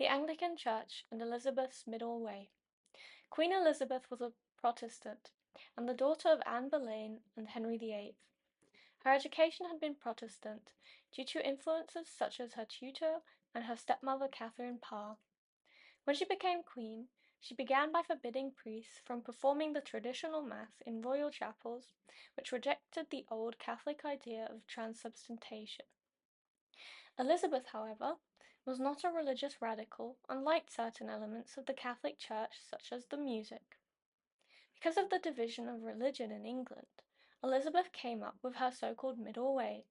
The Anglican Church and Elizabeth's Middle Way. Queen Elizabeth was a Protestant, and the daughter of Anne Boleyn and Henry VIII. Her education had been Protestant, due to influences such as her tutor and her stepmother Catherine Parr. When she became queen, she began by forbidding priests from performing the traditional Mass in royal chapels, which rejected the old Catholic idea of transubstantiation. Elizabeth, however, was not a religious radical and liked certain elements of the Catholic Church, such as the music. Because of the division of religion in England, Elizabeth came up with her so-called Middle Way,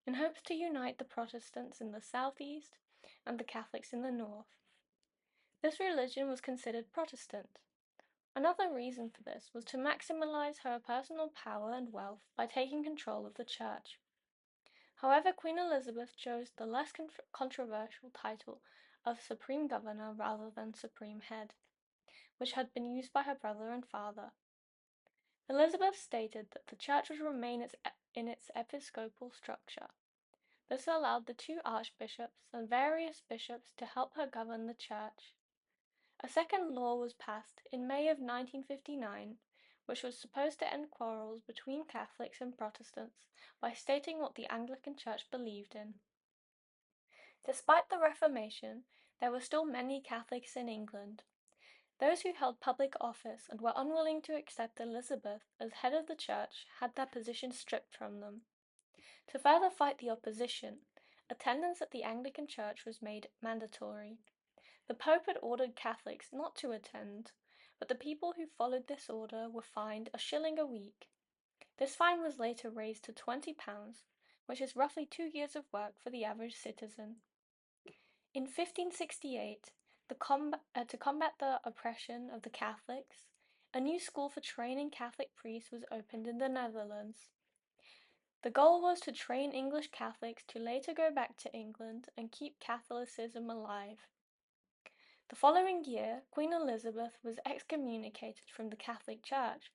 in hopes to unite the Protestants in the southeast and the Catholics in the north. This religion was considered Protestant. Another reason for this was to maximize her personal power and wealth by taking control of the church. However, Queen Elizabeth chose the less controversial title of Supreme Governor rather than Supreme Head, which had been used by her brother and father. Elizabeth stated that the church would remain in its episcopal structure. This allowed the two archbishops and various bishops to help her govern the church. A second law was passed in May of 1959, which was supposed to end quarrels between Catholics and Protestants by stating what the Anglican Church believed in. Despite the Reformation, there were still many Catholics in England. Those who held public office and were unwilling to accept Elizabeth as head of the church had their position stripped from them. To further fight the opposition, attendance at the Anglican Church was made mandatory. The Pope had ordered Catholics not to attend, but the people who followed this order were fined £1 a week. This fine was later raised to £20, which is roughly 2 years of work for the average citizen. In 1568, to combat the oppression of the Catholics, a new school for training Catholic priests was opened in the Netherlands. The goal was to train English Catholics to later go back to England and keep Catholicism alive. The following year, Queen Elizabeth was excommunicated from the Catholic Church,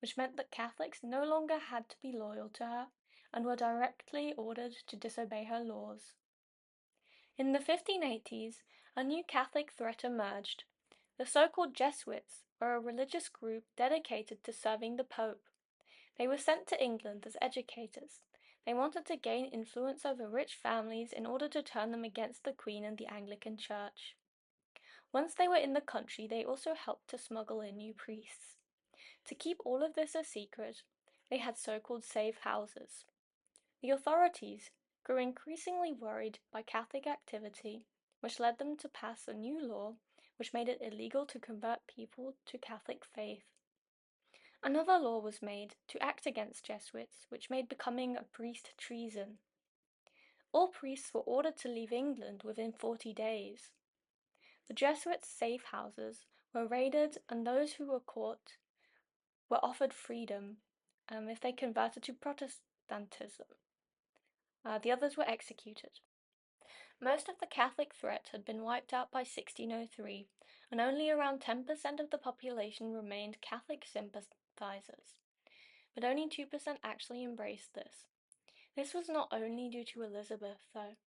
which meant that Catholics no longer had to be loyal to her and were directly ordered to disobey her laws. In the 1580s, a new Catholic threat emerged. The so-called Jesuits were a religious group dedicated to serving the Pope. They were sent to England as educators. They wanted to gain influence over rich families in order to turn them against the Queen and the Anglican Church. Once they were in the country, they also helped to smuggle in new priests. To keep all of this a secret, they had so-called safe houses. The authorities grew increasingly worried by Catholic activity, which led them to pass a new law which made it illegal to convert people to Catholic faith. Another law was made to act against Jesuits, which made becoming a priest treason. All priests were ordered to leave England within 40 days. The Jesuits' safe houses were raided, and those who were caught were offered freedom if they converted to Protestantism. The others were executed. Most of the Catholic threat had been wiped out by 1603, and only around 10% of the population remained Catholic sympathizers. But only 2% actually embraced this. This was not only due to Elizabeth, though.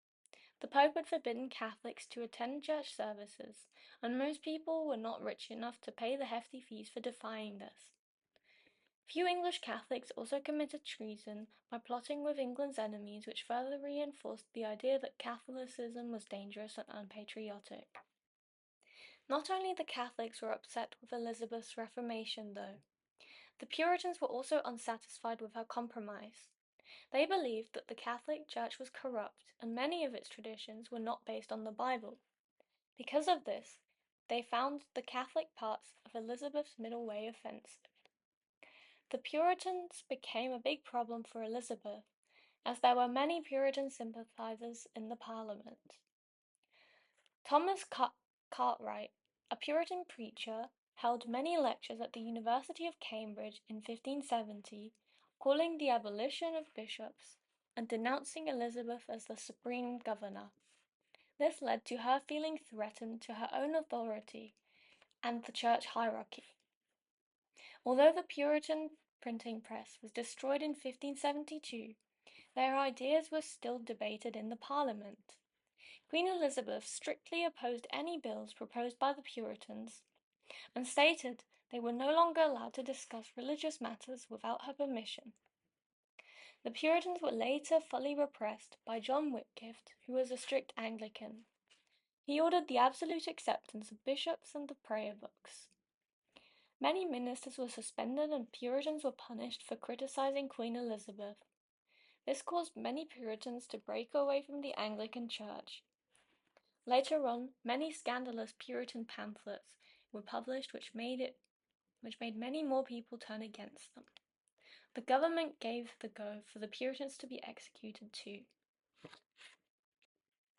The Pope had forbidden Catholics to attend church services, and most people were not rich enough to pay the hefty fees for defying this. Few English Catholics also committed treason by plotting with England's enemies, which further reinforced the idea that Catholicism was dangerous and unpatriotic. Not only the Catholics were upset with Elizabeth's Reformation, though. The Puritans were also unsatisfied with her compromise. They believed that the Catholic Church was corrupt, and many of its traditions were not based on the Bible. Because of this, they found the Catholic parts of Elizabeth's Middle Way offensive. The Puritans became a big problem for Elizabeth, as there were many Puritan sympathizers in the Parliament. Thomas Cartwright, a Puritan preacher, held many lectures at the University of Cambridge in 1570, calling the abolition of bishops and denouncing Elizabeth as the supreme governor. This led to her feeling threatened to her own authority and the church hierarchy. Although the Puritan printing press was destroyed in 1572, their ideas were still debated in the Parliament. Queen Elizabeth strictly opposed any bills proposed by the Puritans and stated they were no longer allowed to discuss religious matters without her permission. The Puritans were later fully repressed by John Whitgift, who was a strict Anglican. He ordered the absolute acceptance of bishops and the prayer books. Many ministers were suspended and Puritans were punished for criticizing Queen Elizabeth. This caused many Puritans to break away from the Anglican Church. Later on, many scandalous Puritan pamphlets were published which made many more people turn against them. The government gave the go for the Puritans to be executed too.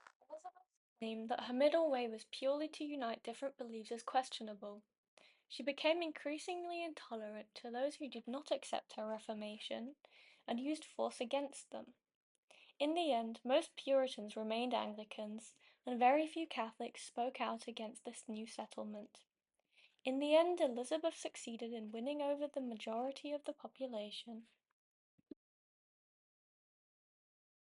Elizabeth's claim that her middle way was purely to unite different beliefs is questionable. She became increasingly intolerant to those who did not accept her reformation and used force against them. In the end, most Puritans remained Anglicans, and very few Catholics spoke out against this new settlement. In the end, Elizabeth succeeded in winning over the majority of the population,